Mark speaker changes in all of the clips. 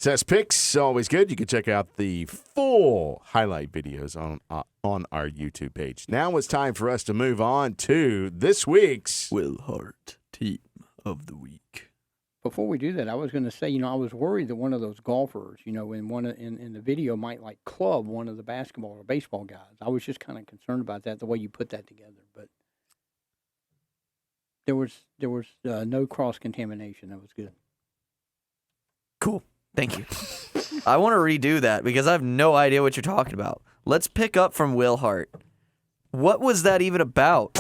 Speaker 1: Access Picks, always good. You can check out the full highlight videos on our YouTube page. Now it's time for us to move on to this week's
Speaker 2: Will Hart Team of the Week.
Speaker 3: Before we do that, I was going to say, I was worried that one of those golfers, in the video might like club one of the basketball or baseball guys. I was just kind of concerned about that, the way you put that together. But there was no cross contamination. That was good.
Speaker 2: Cool. Thank you. I want to redo that because I have no idea what you're talking about. Let's pick up from Will Hart. What was that even about?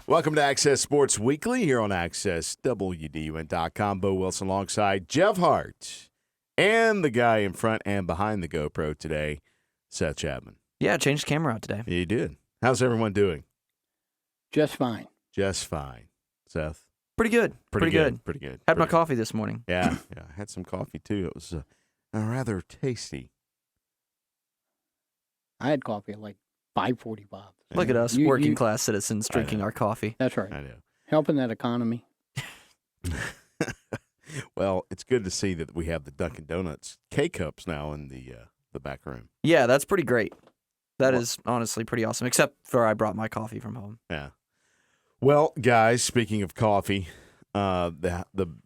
Speaker 1: Welcome to Access Sports Weekly here on AccessWDUN.com. Bo Wilson alongside Jeff Hart and the guy in front and behind the GoPro today, Seth Chapman.
Speaker 2: Yeah, I changed the camera out today.
Speaker 1: Yeah, you did. How's everyone doing?
Speaker 3: Just fine.
Speaker 1: Just fine. Seth?
Speaker 2: Pretty good. Pretty good. Had my coffee this morning.
Speaker 1: Yeah. I had some coffee too. It was rather tasty.
Speaker 3: I had coffee at like 5:45.
Speaker 2: Look at us, working class citizens drinking our coffee.
Speaker 3: That's right.
Speaker 1: I know.
Speaker 3: Helping that economy.
Speaker 1: Well, it's good to see that we have the Dunkin' Donuts K-Cups now in the back room.
Speaker 2: Yeah, that's pretty great. That is honestly pretty awesome, except for I brought my coffee from home.
Speaker 1: Yeah. Well, guys, speaking of coffee, the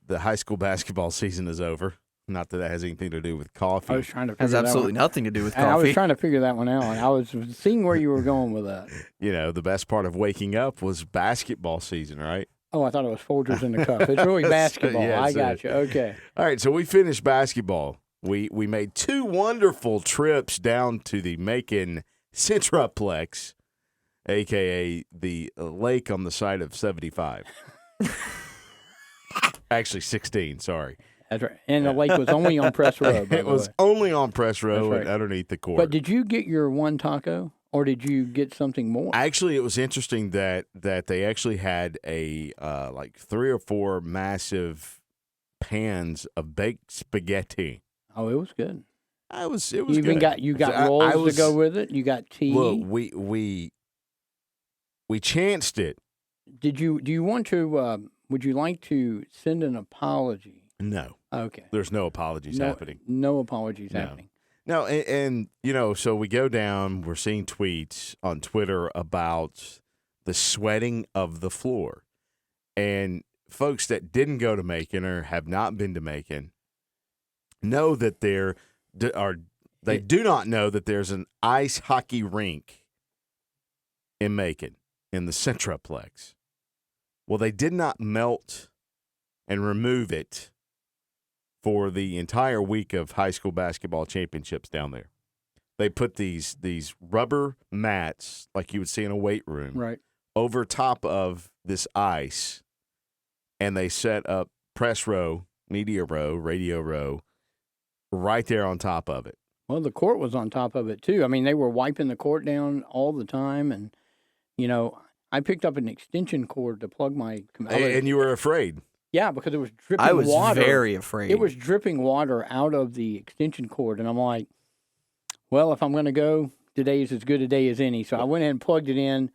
Speaker 1: high school basketball season is over. Not that has anything to do with coffee.
Speaker 3: I was trying to figure
Speaker 2: Has absolutely nothing to do with coffee.
Speaker 3: I was trying to figure that one out. I was seeing where you were going with that.
Speaker 1: The best part of waking up was basketball season, right?
Speaker 3: Oh, I thought it was Folgers in the cup. It's really basketball.
Speaker 1: Yeah,
Speaker 3: I got you. Okay.
Speaker 1: All right, so we finished basketball. We made two wonderful trips down to the Macon Centraplex, a.k.a. the lake on the side of 75. Actually, 16, sorry.
Speaker 3: That's right. And the lake was only on Press Row, by
Speaker 1: It
Speaker 3: the
Speaker 1: was
Speaker 3: way.
Speaker 1: only on Press Row
Speaker 3: That's
Speaker 1: and
Speaker 3: right.
Speaker 1: underneath the court.
Speaker 3: But did you get your one taco, or did you get something more?
Speaker 1: Actually, it was interesting that they actually had a like 3 or 4 massive pans of baked spaghetti.
Speaker 3: Oh, it was good.
Speaker 1: It was
Speaker 3: You
Speaker 1: good.
Speaker 3: even got rolls to go with it. You got tea.
Speaker 1: Look, we chanced it.
Speaker 3: Do you want to? Would you like to send an apology?
Speaker 1: No,
Speaker 3: Okay.
Speaker 1: there's no apologies happening.
Speaker 3: No apologies
Speaker 1: No.
Speaker 3: happening.
Speaker 1: No, and so we go down. We're seeing tweets on Twitter about the sweating of the floor, and folks that didn't go to Macon or have not been to Macon know that they do not know that there's an ice hockey rink in Macon in the Centraplex. Well, they did not melt and remove it for the entire week of high school basketball championships down there. They put these rubber mats, like you would see in a weight room,
Speaker 3: Right.
Speaker 1: over top of this ice, and they set up press row, media row, radio row, right there on top of it.
Speaker 3: Well, the court was on top of it too. I mean, they were wiping the court down all the time, and I picked up an extension cord to plug my.
Speaker 1: And you were afraid.
Speaker 3: Yeah, because it was dripping
Speaker 2: I was
Speaker 3: water.
Speaker 2: very afraid.
Speaker 3: It was dripping water out of the extension cord, and I'm like, well, if I'm going to go, today is as good a day as any. So I went ahead and plugged it in.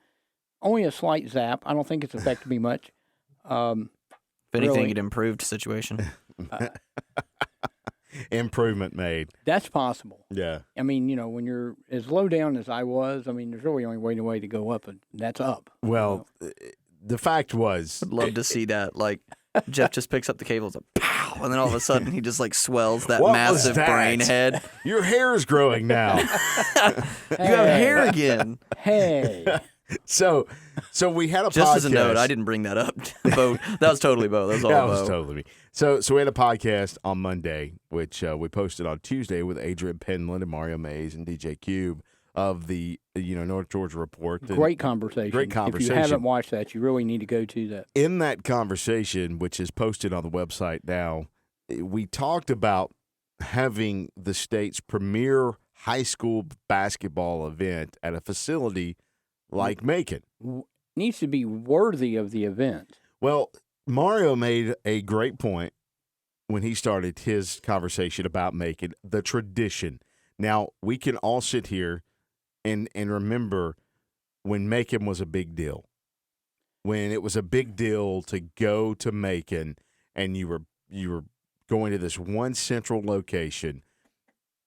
Speaker 3: Only a slight zap. I don't think it's affected me much.
Speaker 2: If anything,
Speaker 3: really.
Speaker 2: it improved the situation.
Speaker 1: Improvement made.
Speaker 3: That's possible.
Speaker 1: Yeah.
Speaker 3: I mean, when you're as low down as I was, I mean, there's really only one way to go up, and that's up.
Speaker 1: Well, the fact was,
Speaker 2: I'd love to see that. Like, Jeff just picks up the cables, and pow, and then all of a sudden he just like swells that
Speaker 1: What was
Speaker 2: massive
Speaker 1: that?
Speaker 2: brain head.
Speaker 1: your hair is growing now.
Speaker 2: You have hair again.
Speaker 3: Hey.
Speaker 1: So we had a
Speaker 2: Just
Speaker 1: podcast.
Speaker 2: as a note, I didn't bring that up. Bo, that was totally Bo. That was all
Speaker 1: That
Speaker 2: Bo.
Speaker 1: was totally me. So we had a podcast on Monday, which we posted on Tuesday with Adrian Penland and Mario Mays and DJ Cube of the North Georgia Report.
Speaker 3: Great conversation.
Speaker 1: Great
Speaker 3: If
Speaker 1: conversation.
Speaker 3: you haven't watched that, you really need to go to that.
Speaker 1: In that conversation, which is posted on the website now, we talked about having the state's premier high school basketball event at a facility like Macon.
Speaker 3: Needs to be worthy of the event.
Speaker 1: Well, Mario made a great point when he started his conversation about Macon, the tradition. Now, we can all sit here and remember when Macon was a big deal. when it was a big deal to go to Macon and you were going to this one central location.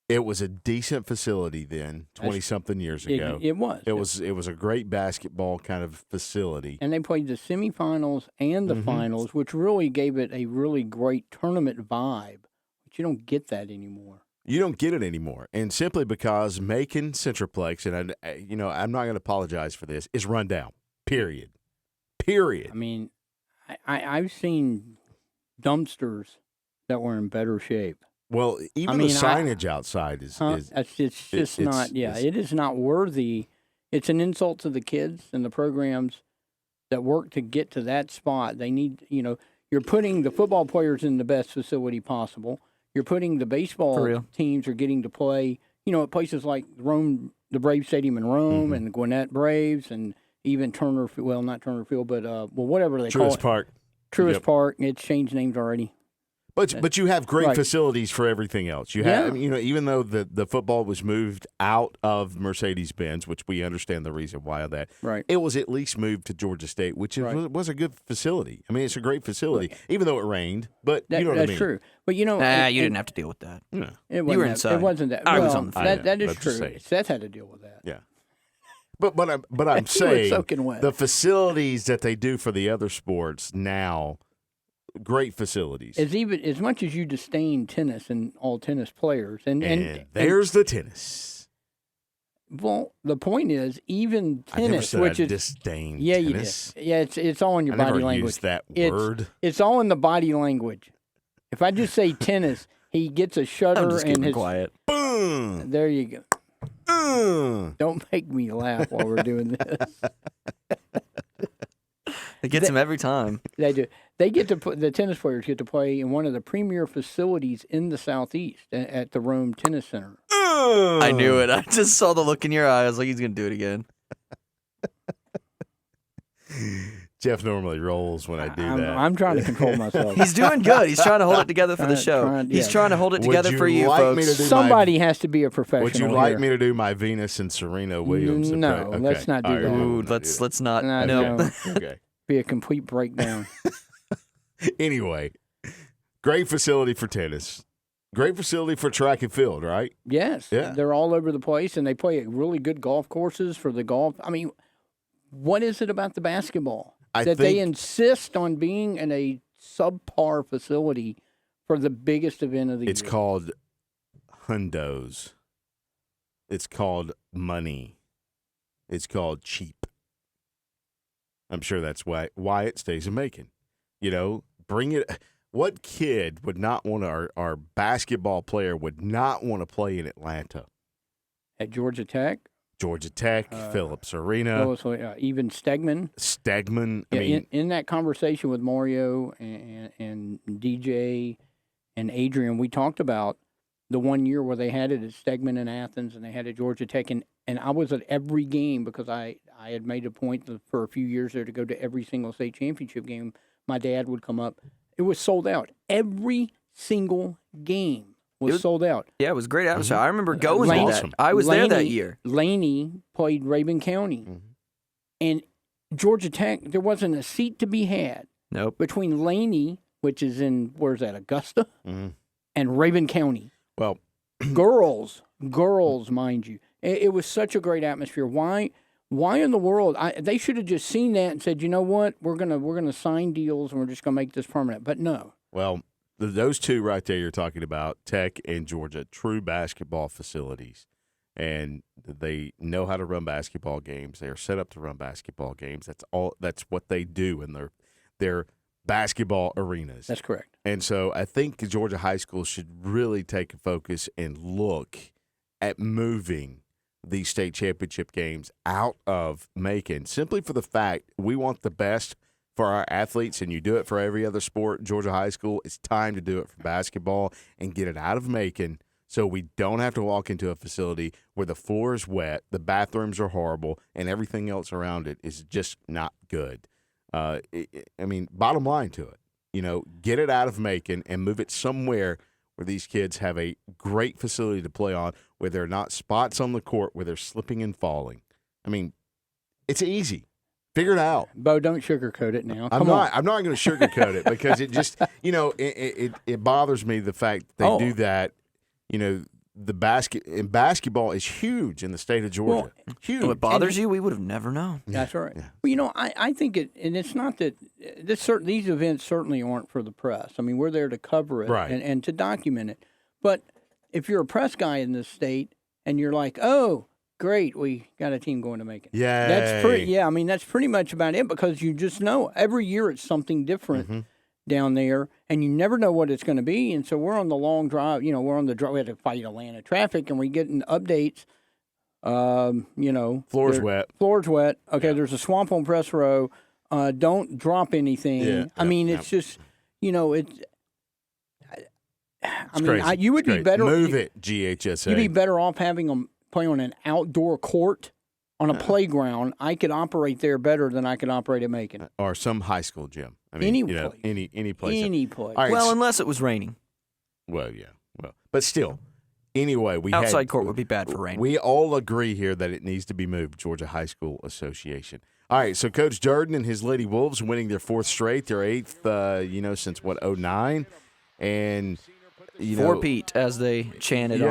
Speaker 1: It was a decent facility then, 20-something years ago.
Speaker 3: It was.
Speaker 1: It was a great basketball kind of facility.
Speaker 3: And they played the semifinals and the finals, which really gave it a really great tournament vibe. But you don't get that anymore.
Speaker 1: You don't get it anymore, and simply because Macon Centraplex, and I'm not going to apologize for this, is run down. Period.
Speaker 3: I mean, I've seen dumpsters that were in better shape.
Speaker 1: Well, even the signage outside is
Speaker 3: it's just not. Yeah, it is not worthy. It's an insult to the kids and the programs that work to get to that spot. They need, you're putting the football players in the best facility possible. You're putting the baseball teams are getting to play, at places like Rome, the Brave Stadium in Rome, and the Gwinnett Braves, and even Turner. Well, not Turner Field, but whatever they call it. Truist Park. It's changed names already.
Speaker 1: But you have great facilities for everything else. You have, even though the football was moved out of Mercedes-Benz, which we understand the reason why of that.
Speaker 3: Right.
Speaker 1: It was at least moved to Georgia State, which was a good facility. I mean, it's a great facility, even though it rained. But you know what I mean.
Speaker 3: That's true. But
Speaker 2: you didn't have to deal with that.
Speaker 1: No.
Speaker 2: You were inside.
Speaker 3: It wasn't that.
Speaker 2: I was on the field.
Speaker 3: That is true. Seth had to deal with that.
Speaker 1: Yeah. But I'm saying
Speaker 3: soaking wet.
Speaker 1: The facilities that they do for the other sports now. Great facilities.
Speaker 3: As much as you disdain tennis and all tennis players, and
Speaker 1: there's the tennis.
Speaker 3: Well, the point is, even tennis,
Speaker 1: I never said
Speaker 3: which is
Speaker 1: disdain.
Speaker 3: Yeah,
Speaker 1: tennis.
Speaker 3: you did. Yeah, it's all in your body language.
Speaker 1: Used that word.
Speaker 3: It's all in the body language. If I just say tennis, he gets a shudder
Speaker 2: I'm just
Speaker 3: and his
Speaker 2: quiet.
Speaker 1: Boom.
Speaker 3: There you go. Don't make me laugh while we're doing this.
Speaker 2: It gets him every time.
Speaker 3: They do. They get to the tennis players get to play in one of the premier facilities in the Southeast at the Rome Tennis Center.
Speaker 2: I knew it. I just saw the look in your eye. I was like, he's going to do it again.
Speaker 1: Jeff normally rolls when I do that.
Speaker 3: I'm trying to control myself.
Speaker 2: He's doing good. He's trying to hold it together for the show. He's trying to hold it together for you, folks.
Speaker 3: Somebody has to be a professional.
Speaker 1: Would you like me to do my Venus and Serena Williams?
Speaker 3: No, let's not do that.
Speaker 2: Ooh, let's not. No.
Speaker 1: Okay.
Speaker 3: Be a complete breakdown.
Speaker 1: Anyway, great facility for tennis. Great facility for track and field, right?
Speaker 3: Yes.
Speaker 1: Yeah.
Speaker 3: They're all over the place, and they play at really good golf courses for the golf. I mean, what is it about the basketball that they insist on being in a subpar facility for the biggest event of the year?
Speaker 1: It's called hundos. It's called money. It's called cheap. I'm sure that's why it stays in Macon. Bring it. What kid would not want our basketball player would not want to play in Atlanta?
Speaker 3: At Georgia Tech?
Speaker 1: Georgia Tech, Phillips Arena.
Speaker 3: Even Stegman.
Speaker 1: I mean,
Speaker 3: in that conversation with Mario and DJ and Adrian, we talked about the 1 year where they had it at Stegman in Athens and they had it at Georgia Tech. And I was at every game because I had made a point for a few years there to go to every single state championship game. My dad would come up. It was sold out. Every single game was sold out.
Speaker 2: Yeah, it was great atmosphere. I remember going
Speaker 1: to
Speaker 2: that. I was there that year.
Speaker 3: Laney played Rabun County. And Georgia Tech, there wasn't a seat to be had.
Speaker 2: Nope.
Speaker 3: Between Laney, which is in, where's that, Augusta, and Rabun County.
Speaker 1: Well,
Speaker 3: girls, mind you. It was such a great atmosphere. Why in the world? They should have just seen that and said, you know what, we're gonna sign deals and we're just gonna make this permanent. But no.
Speaker 1: Well, those two right there you're talking about, Tech and Georgia, true basketball facilities, and they know how to run basketball games. They are set up to run basketball games. That's what they do in their basketball arenas.
Speaker 3: That's correct.
Speaker 1: And so I think Georgia high school should really take a focus and look at moving these state championship games out of Macon, simply for the fact we want the best for our athletes, and you do it for every other sport. Georgia high school, it's time to do it for basketball and get it out of Macon so we don't have to walk into a facility where the floor is wet, the bathrooms are horrible, and everything else around it is just not good. Bottom line to it, get it out of Macon and move it somewhere where these kids have a great facility to play on, where there are not spots on the court where they're slipping and falling. I mean, it's easy. Figure it out.
Speaker 3: Bo, don't sugarcoat it now.
Speaker 1: I'm not going to sugarcoat it because it just, it bothers me the fact that they do that. Basketball is huge in the state of Georgia. Huge.
Speaker 2: What bothers you? We would have never known.
Speaker 3: That's right. Yeah. Well, I think and it's not that these events certainly aren't for the press. I mean, we're there to cover it and to document it. But if you're a press guy in this state and you're like, oh, great, we got a team going to make it.
Speaker 1: Yeah.
Speaker 3: That's pretty much about it because you just know every year it's something different down there, and you never know what it's going to be. And so we're on the long drive. We're on the drive. We had to fight Atlanta traffic, and we're getting updates.
Speaker 1: Floor's wet.
Speaker 3: Floor's wet. Okay, there's a swamp on press row. Don't drop anything. It's just, it's.
Speaker 1: Crazy.
Speaker 3: You would be better.
Speaker 1: Move it, GHSA.
Speaker 3: You'd be better off having them play on an outdoor court on a playground. I could operate there better than I could operate at Macon.
Speaker 1: Or some high school gym. I mean,
Speaker 3: any place.
Speaker 1: Any
Speaker 3: place.
Speaker 1: Right,
Speaker 2: well, unless it was raining.
Speaker 1: Well, yeah. But still, anyway,
Speaker 2: outside court would be bad for rain.
Speaker 1: We all agree here that it needs to be moved. Georgia High School Association. All right, so Coach Durden and his Lady Wolves winning their 4th straight, their 8th, since 2009, and
Speaker 2: four-peat, as they chanted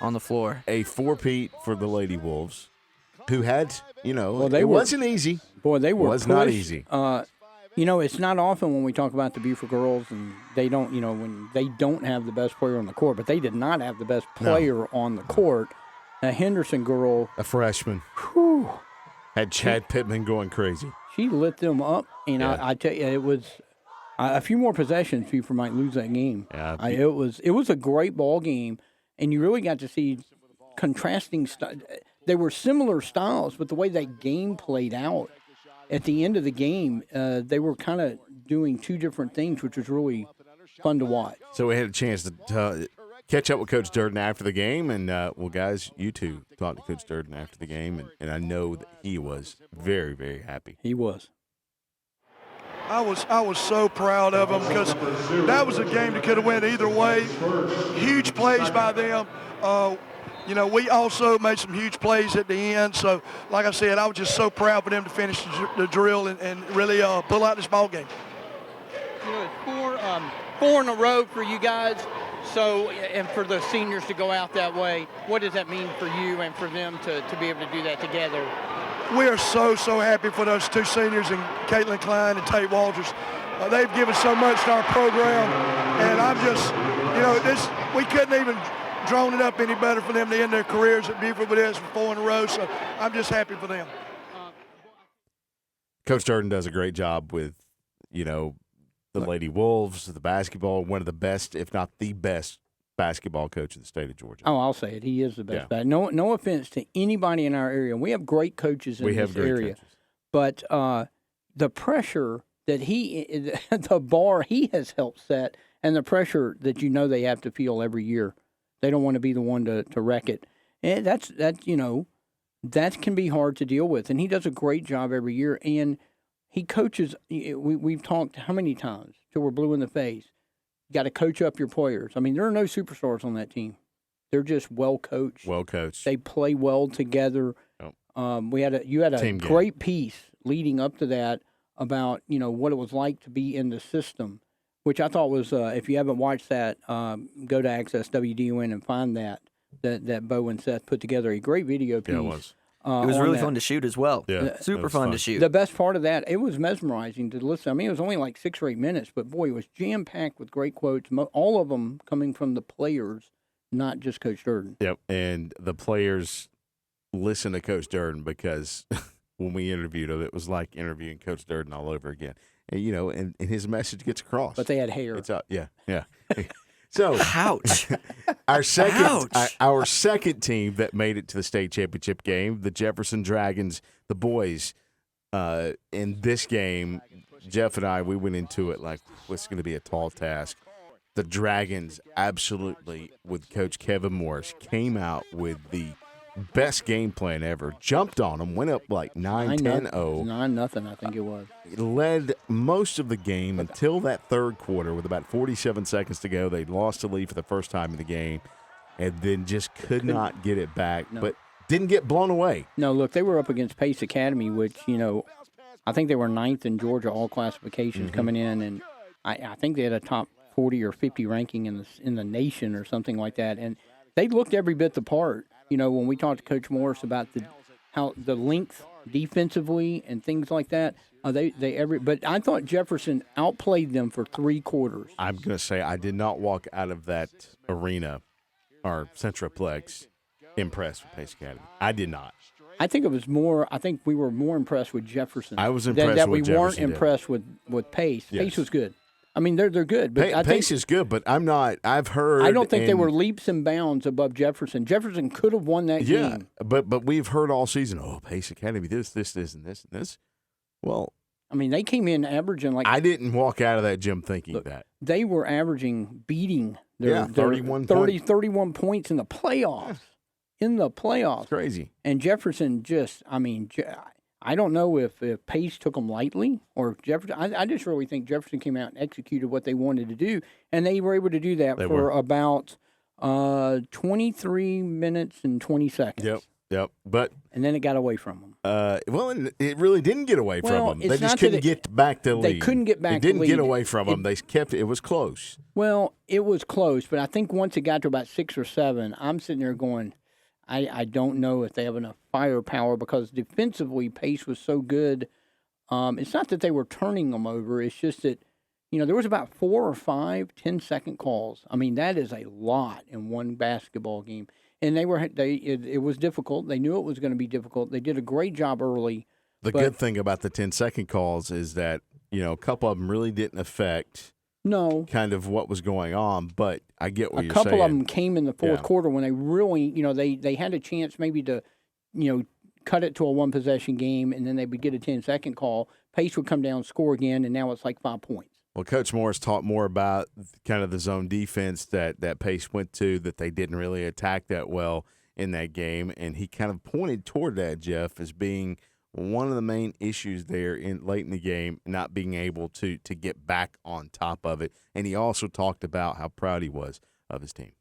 Speaker 2: on the floor.
Speaker 1: A 4-peat for the Lady Wolves, who had, wasn't easy.
Speaker 3: Boy, they were pushed.
Speaker 1: Not easy.
Speaker 3: It's not often when we talk about the Buford girls and they don't, when they don't have the best player on the court, but they did not have the best player on the court. A Henderson girl,
Speaker 1: a freshman, had Chad Pittman going crazy.
Speaker 3: She lit them up, and I tell you, it was a few more possessions. Buford might lose that game.
Speaker 1: Yeah,
Speaker 3: it was a great ball game, and you really got to see contrasting they were similar styles, but the way that game played out. At the end of the game, they were kind of doing two different things, which was really fun to watch.
Speaker 1: So we had a chance to catch up with Coach Durden after the game, and guys, you two talked to Coach Durden after the game, and I know that he was very, very happy.
Speaker 3: He was.
Speaker 4: I was so proud of them because that was a game that could have went either way. Huge plays by them. We also made some huge plays at the end. So, like I said, I was just so proud for them to finish the drill and really pull out this ball game.
Speaker 3: It's four in a row for you guys. So, and for the seniors to go out that way, what does that mean for you and for them to be able to do that together?
Speaker 4: We are so happy for those two seniors, and Caitlin Klein and Tate Walters. They've given so much to our program, and I'm just, we couldn't even drawn it up any better for them to end their careers at Buford with this for 4 in a row, so I'm just happy for them.
Speaker 1: Coach Durden does a great job with, the Lady Wolves, the basketball, one of the best, if not the best, basketball coach in the state of Georgia.
Speaker 3: Oh, I'll say it. He is the best. Yeah. No offense to anybody in our area. We have great coaches in this area.
Speaker 1: Coaches.
Speaker 3: But the pressure that the bar he has helped set, and the pressure that they have to feel every year. They don't want to be the one to wreck it. And that can be hard to deal with. And he does a great job every year. And he coaches. We've talked how many times till we're blue in the face. You got to coach up your players. I mean, there are no superstars on that team. They're just well coached.
Speaker 1: Well coached.
Speaker 3: They play well together.
Speaker 1: Yep.
Speaker 3: You had a
Speaker 1: team
Speaker 3: great piece leading up to that about what it was like to be in the system, which I thought was, if you haven't watched that, go to Access WDUN and find that Bo and Seth put together a great video piece.
Speaker 1: Yeah, it was.
Speaker 2: It was really fun to shoot as well.
Speaker 1: Yeah,
Speaker 2: super fun to shoot.
Speaker 3: The best part of that, it was mesmerizing to listen. I mean, it was only like 6 or 8 minutes, but boy, it was jam-packed with great quotes, all of them coming from the players, not just Coach Durden.
Speaker 1: Yep, and the players listened to Coach Durden because when we interviewed him, it was like interviewing Coach Durden all over again. And, and his message gets across.
Speaker 3: But they had hair.
Speaker 1: It's yeah. So,
Speaker 2: ouch.
Speaker 1: Our second team that made it to the state championship game, the Jefferson Dragons, the boys. In this game, Jeff and I, we went into it like it's going to be a tall task. The Dragons absolutely, with Coach Kevin Morris, came out with the best game plan ever. Jumped on them, went up like 9-10-0.
Speaker 3: 9-0, I think it was.
Speaker 1: Led most of the game until that third quarter with about 47 seconds to go. They lost the lead for the first time in the game and then just could not get it back, but didn't get blown away.
Speaker 3: No, look, they were up against Pace Academy, which, I I think they were 9th in Georgia all classifications coming in, and I think they had a top 40 or 50 ranking in the nation or something like that. And they looked every bit the part. You know, when we talked to Coach Morris about how the length defensively and things like that, but I thought Jefferson outplayed them for 3 quarters.
Speaker 1: I'm going to say I did not walk out of that arena or Centroplex impressed with Pace Academy. I did not.
Speaker 3: I think we were more impressed with Jefferson.
Speaker 1: I was impressed
Speaker 3: that
Speaker 1: with
Speaker 3: we weren't
Speaker 1: Jefferson,
Speaker 3: impressed with Pace.
Speaker 1: Yes.
Speaker 3: Pace was good. I mean, they're good, but
Speaker 1: Pace is good, but I'm not. I've heard.
Speaker 3: I don't think they were leaps and bounds above Jefferson. Jefferson could have won that game.
Speaker 1: But we've heard all season, Pace Academy, this, and this. Well,
Speaker 3: I mean, they came in averaging like.
Speaker 1: I didn't walk out of that gym thinking that.
Speaker 3: They were beating their
Speaker 1: 31
Speaker 3: points in the playoffs. It's
Speaker 1: crazy.
Speaker 3: And Jefferson I don't know if Pace took them lightly or if Jefferson. I just really think Jefferson came out and executed what they wanted to do, and they were able to do that about 23 minutes and 20 seconds.
Speaker 1: Yep.
Speaker 3: And then it got away from them.
Speaker 1: It really didn't get away from them. They just couldn't get back to the lead.
Speaker 3: They couldn't get back.
Speaker 1: It didn't get away from them. They kept it. It was close.
Speaker 3: Well, it was close, but I think once it got to about 6 or 7, I'm sitting there going, I don't know if they have enough firepower because defensively Pace was so good. It's not that they were turning them over. It's just that, there was about 4 or 5 10-second calls. I mean, that is a lot in one basketball game. And it was difficult. They knew it was going to be difficult. They did a great job early.
Speaker 1: The good thing about the 10-second calls is that, a couple of them really didn't affect kind of what was going on, but I get what you're saying.
Speaker 3: A couple of them came in the fourth quarter when they really, they had a chance maybe to, cut it to a one-possession game, and then they would get a 10-second call. Pace would come down, score again, and now it's like 5 points.
Speaker 1: Well, Coach Morris talked more about kind of the zone defense that Pace went to, that they didn't really attack that well in that game, and he kind of pointed toward that, Jeff, as being one of the main issues there late in the game, not being able to get back on top of it. And he also talked about how proud he was of his team.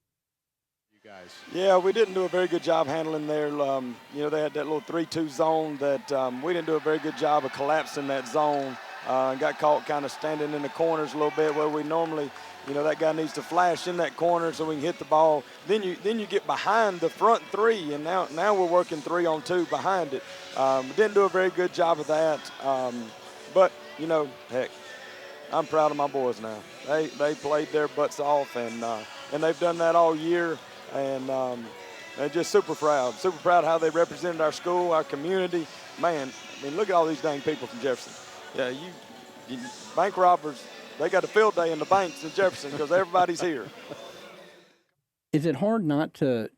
Speaker 1: You guys.
Speaker 5: Yeah, we didn't do a very good job handling their, they had that little 3-2 zone that we didn't do a very good job of collapsing that zone. Got caught kind of standing in the corners a little bit where we normally, that guy needs to flash in that corner so we can hit the ball. Then you get behind the front 3, and now we're working 3-on-2 behind it. Didn't do a very good job of that. But, heck, I'm proud of my boys now. They played their butts off, and they've done that all year. And they're just super proud how they represented our school, our community. Man, look at all these dang people from Jefferson. Yeah, you bank robbers, they got a field day in the banks in Jefferson because everybody's here.
Speaker 3: Is it hard not to,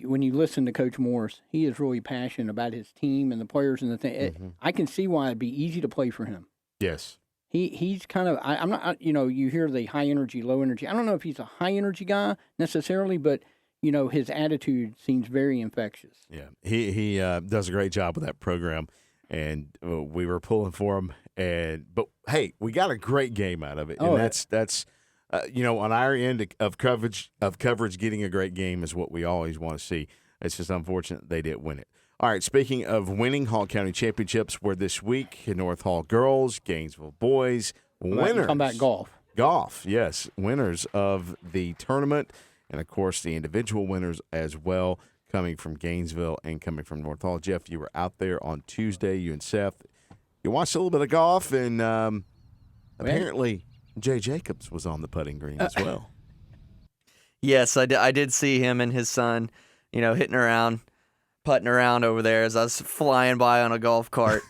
Speaker 3: when you listen to Coach Morris, he is really passionate about his team and the players and the thing. Mm-hmm. I can see why it'd be easy to play for him.
Speaker 1: Yes.
Speaker 3: He's kind of, I'm not, you hear the high energy, low energy. I don't know if he's a high energy guy necessarily, but, his attitude seems very infectious.
Speaker 1: Yeah, he does a great job with that program. And we were pulling for him, but hey, we got a great game out of it, and that's on our end of coverage, getting a great game is what we always want to see. It's just unfortunate they didn't win it. All right, speaking of winning, Hall County Championships were this week. North Hall girls, Gainesville boys, winners.
Speaker 3: Combat golf.
Speaker 1: Golf, yes, winners of the tournament, and of course the individual winners as well. Coming from Gainesville and coming from North Hall. Jeff, you were out there on Tuesday, you and Seth. You watched a little bit of golf, and apparently Jay Jacobs was on the putting green as well.
Speaker 2: Yes, I did see him and his son, hitting around, putting around over there as I was flying by on a golf cart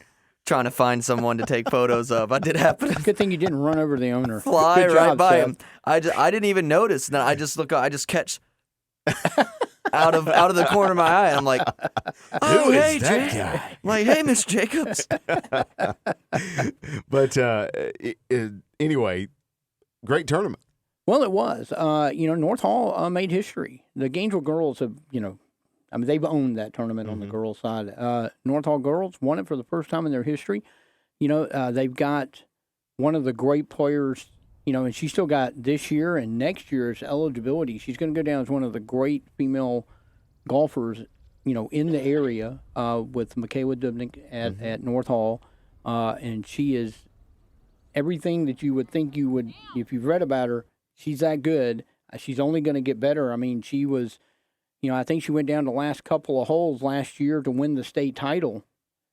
Speaker 2: trying to find someone to take photos of. I did happen to
Speaker 3: good thing you didn't run over the owner.
Speaker 2: Fly
Speaker 3: Good
Speaker 2: right
Speaker 3: job,
Speaker 2: by
Speaker 3: Seth.
Speaker 2: him. I didn't even notice. Then I just look up, I just catch out of the corner of my eye. I'm like,
Speaker 1: Who
Speaker 2: hey,
Speaker 1: is that
Speaker 2: Jay.
Speaker 1: guy?
Speaker 2: I'm like, hey, Miss Jacobs.
Speaker 1: But anyway, great tournament.
Speaker 3: Well, it was. North Hall made history. The Gainesville girls have, they've owned that tournament on the girls' side. North Hall girls won it for the first time in their history. They've got one of the great players, and she's still got this year and next year's eligibility. She's going to go down as one of the great female golfers, in the area with Michaela Dubnik at North Hall. and she is everything that you would think you would if you've read about her. She's that good. She's only going to get better. I mean, she was, I think she went down the last couple of holes last year to win the state title.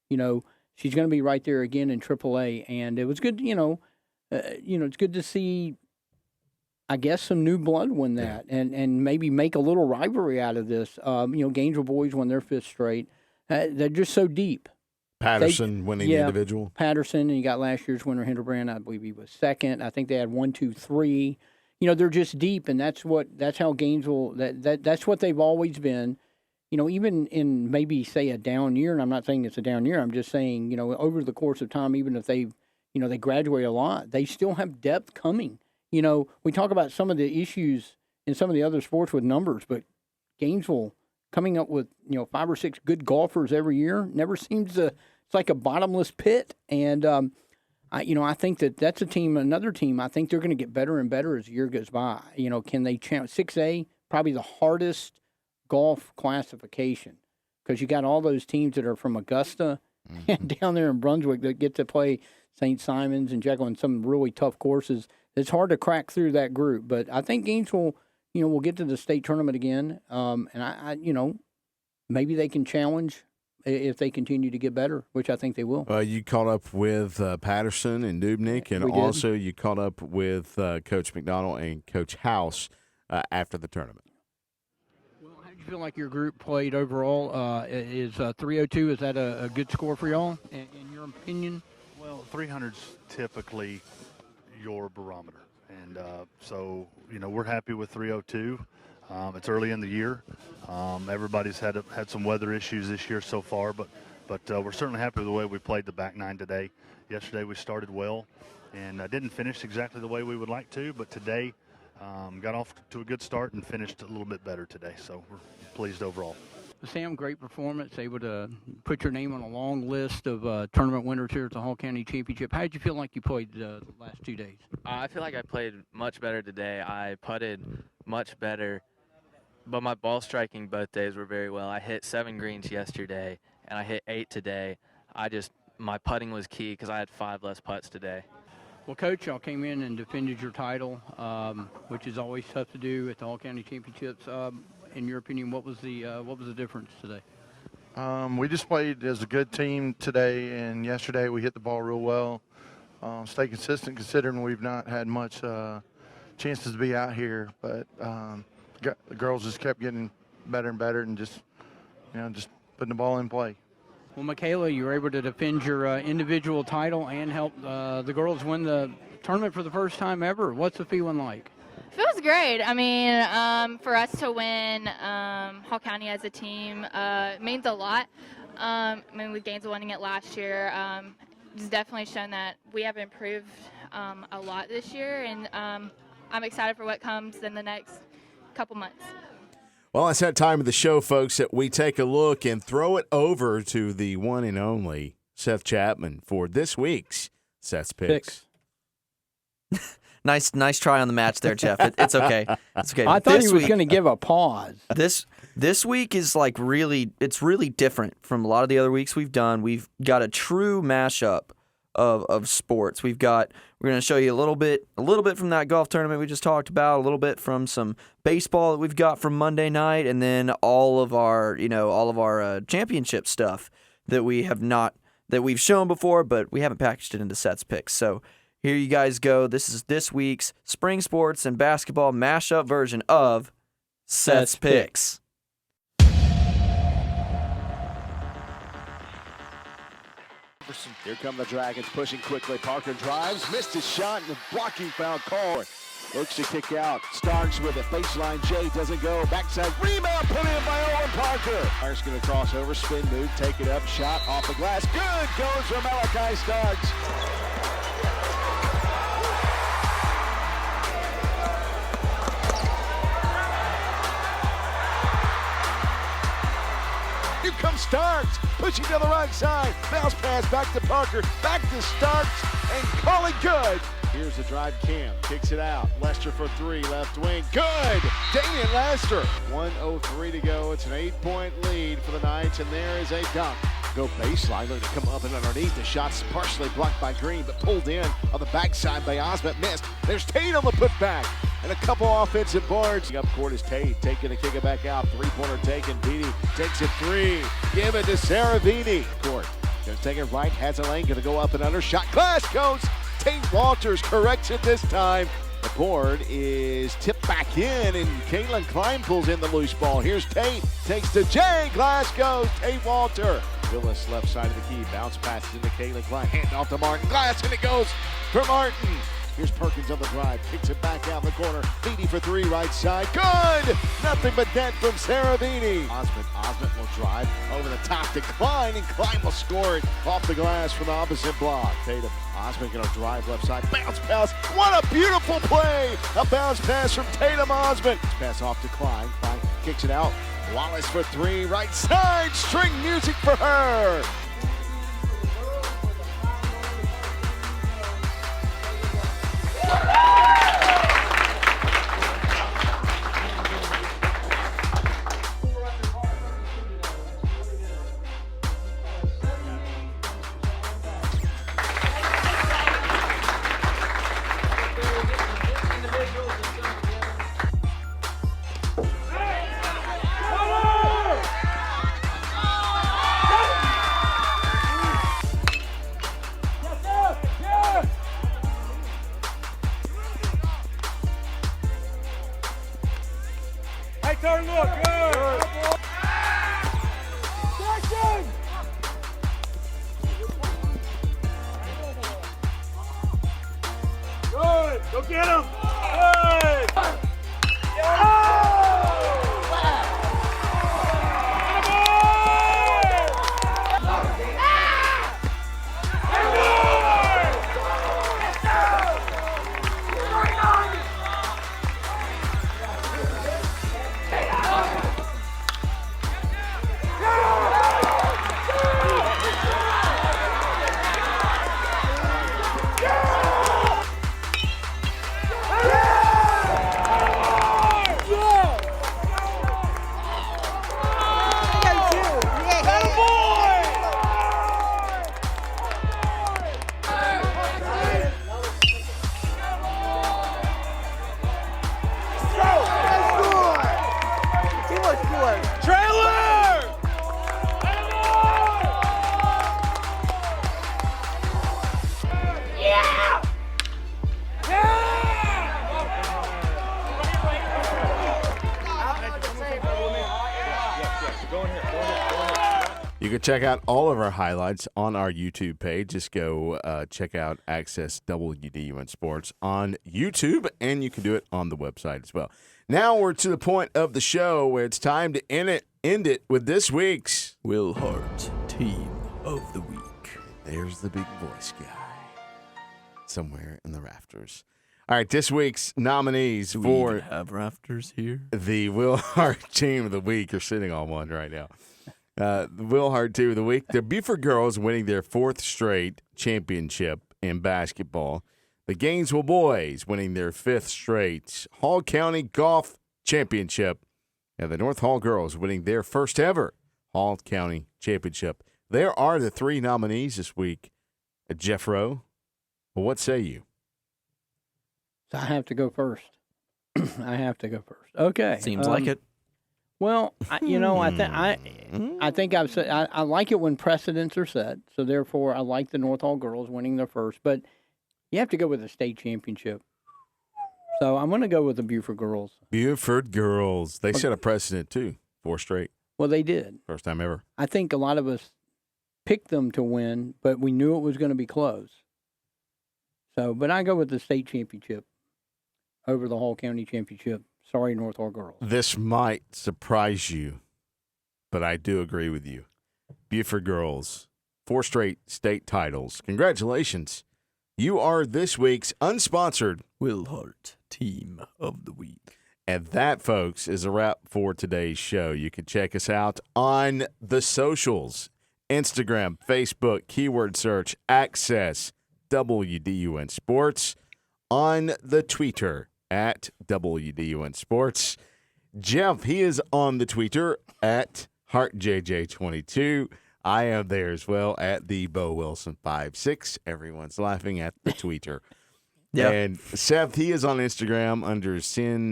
Speaker 3: She's going to be right there again in AAA, and it was good. It's good to see, I guess, some new blood win that, and maybe make a little rivalry out of this. Gainesville boys won their 5th straight. They're just so deep.
Speaker 1: Patterson winning the individual.
Speaker 3: Patterson, and you got last year's winner, Hinderbrand. I believe he was 2nd. I think they had 1, 2, 3. They're just deep, and that's how Gainesville. That's what they've always been. Even in maybe say a down year, and I'm not saying it's a down year. I'm just saying, over the course of time, even if they graduate a lot, they still have depth coming. We talk about some of the issues in some of the other sports with numbers, but Gainesville coming up with 5 or 6 good golfers every year never seems to. It's like a bottomless pit, and I think that's another team. I think they're going to get better and better as the year goes by. Can they challenge 6A? Probably the hardest golf classification because you got all those teams that are from Augusta and down there in Brunswick that get to play St. Simons and Jekyll and some really tough courses. It's hard to crack through that group, but I think Gainesville, will get to the state tournament again, and I maybe they can challenge if they continue to get better, which I think they will.
Speaker 1: You caught up with Patterson and Dubnik, and also you caught up with Coach McDonald and Coach House after the tournament.
Speaker 3: Well, how did you feel like your group played overall? Is 302, is that a good score for y'all, in your opinion?
Speaker 6: Well, 300's typically your barometer. And so, we're happy with 302. It's early in the year. Everybody's had some weather issues this year so far, but we're certainly happy with the way we played the back 9 today. Yesterday we started well and didn't finish exactly the way we would like to, but today got off to a good start and finished a little bit better today. So we're pleased overall.
Speaker 3: Sam, great performance, able to put your name on a long list of tournament winners here at the Hall County Championship. How did you feel like you played the last 2 days?
Speaker 7: I feel like I played much better today. I putted much better, but my ball striking both days were very well. I hit 7 greens yesterday, and I hit 8 today. My putting was key because I had 5 less putts today.
Speaker 3: Well, Coach, y'all came in and defended your title, which is always tough to do at the Hall County Championships. In your opinion, what was the difference today?
Speaker 8: We just played as a good team today, and yesterday we hit the ball real well. Stay consistent considering we've not had much chances to be out here, but the girls just kept getting better and better and just putting the ball in play.
Speaker 3: Well, Michaela, you were able to defend your individual title and help the girls win the tournament for the first time ever. What's the feeling like?
Speaker 9: Feels great. I mean, for us to win Hall County as a team means a lot. With Gainesville winning it last year, it's definitely shown that we have improved a lot this year, and I'm excited for what comes in the next couple months.
Speaker 1: Well, it's that time of the show, folks, that we take a look and throw it over to the one and only Seth Chapman for this week's Seth's Picks.
Speaker 2: Nice try on the match there, Jeff. It's okay. It's okay.
Speaker 3: I thought he was going to give a pause.
Speaker 2: This week is it's really different from a lot of the other weeks we've done. We've got a true mashup of sports. We're going to show you a little bit from that golf tournament we just talked about, a little bit from some baseball that we've got from Monday night, and then all of our championship stuff that we've shown before, but we haven't packaged it into Seth's Picks. So here you guys go. This is this week's spring sports and basketball mashup version of Seth's Picks.
Speaker 10: Here come the Dragons pushing quickly. Parker drives, missed his shot, and the blocking foul call. Looks to kick out. Starks with it. Baseline J doesn't go. Backside rebound put in by Owen Parker. Starks going to cross over, spin move, take it up, shot off the glass. Good goes from Malachi Starks. Here comes Starks, pushing down the right side. Bounce pass back to Parker, back to Starks, and call it good. Here's the drive, Cam kicks it out. Lester for 3, left wing, good. Damian Lester, 1:03 to go. It's an 8-point lead for the Knights, and there is a dunk. go baseline, looking to come up and underneath. The shot's partially blocked by Green, but pulled in on the backside by Osment. Missed. There's Tate on the putback. And a couple offensive boards. Up court is Tate, taking to kick it back out. Three-pointer taken. Beatty takes it three. Give it to Saravini. Court. Gonna take it right, has a lane, gonna go up and under. Shot glass goes. Tate Walters corrects it this time. The board is tipped back in, and Caitlin Klein pulls in the loose ball. Here's Tate, takes to Jay, glass goes, Tate Walter. Willis left side of the key, bounce passes into Caitlin Klein, hand off to Martin, glass, and it goes for Martin. Here's Perkins on the drive, kicks it back out in the corner. Beatty for three, right side. Good! Nothing but net from Saravini. Osment will drive over the top to Klein, and Klein will score it off the glass from the opposite block. Tatum, Osment gonna drive left side, bounce pass. What a beautiful play! A bounce pass from Tatum Osment. Pass off to Klein. Klein kicks it out. Wallace for three, right side. String music for her.
Speaker 11: Go get him! Hey!
Speaker 1: You can check out all of our highlights on our YouTube page. Just go check out Access WDUN Sports on YouTube, and you can do it on the website as well. Now we're to the point of the show where it's time to end it with this week's
Speaker 2: Will Hart Team of the Week.
Speaker 1: There's the big voice guy somewhere in the rafters. All right, this week's nominees
Speaker 2: Do we
Speaker 1: for
Speaker 2: even have rafters here?
Speaker 1: the Will Hart Team of the Week. You're sitting on one right now. The Will Hart Team of the Week. The Buford girls winning their fourth straight championship in basketball. The Gainesville boys winning their fifth straight Hall County Golf Championship. And the North Hall girls winning their first ever Hall County Championship. There are the three nominees this week. Jeff Rowe, well, what say you?
Speaker 3: So I have to go first. I have to go first. Okay.
Speaker 2: Seems like it.
Speaker 3: Well, I think I've said I like it when precedents are set. So therefore, I like the North Hall girls winning their first. But you have to go with the state championship. So I'm going to go with the Buford girls.
Speaker 1: Buford girls. They set a precedent, too. 4 straight.
Speaker 3: Well, they did.
Speaker 1: First time ever.
Speaker 3: I think a lot of us picked them to win, but we knew it was going to be close. So, but I go with the state championship over the Hall County championship. Sorry, North Hall girls.
Speaker 1: This might surprise you, but I do agree with you. Buford girls, 4 straight state titles. Congratulations. You are this week's unsponsored
Speaker 2: Will Hart Team of the Week.
Speaker 1: And that, folks, is a wrap for today's show. You can check us out on the socials, Instagram, Facebook, keyword search, Access WDUN Sports, on the Twitter at WDUN Sports. Jeff, he is on the Twitter at HeartJJ22. I am there as well at the Bo Wilson 56. Everyone's laughing at the tweeter.
Speaker 2: Yeah.
Speaker 1: And Seth, he is on Instagram under Sin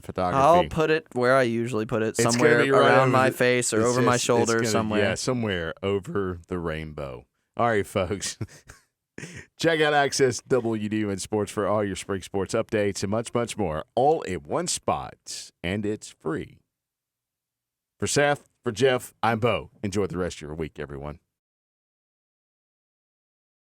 Speaker 1: Photography.
Speaker 2: I'll put it where I usually put it,
Speaker 1: It's
Speaker 2: somewhere
Speaker 1: gonna be right
Speaker 2: around
Speaker 1: over
Speaker 2: my
Speaker 1: the-
Speaker 2: face or
Speaker 1: it's
Speaker 2: over my
Speaker 1: just- it's
Speaker 2: shoulder
Speaker 1: gonna-
Speaker 2: somewhere.
Speaker 1: Yeah, somewhere over the rainbow. All right, folks. Check out Access WDUN Sports for all your spring sports updates and much, much more, all in one spot, and it's free. For Seth, for Jeff, I'm Bo. Enjoy the rest of your week, everyone.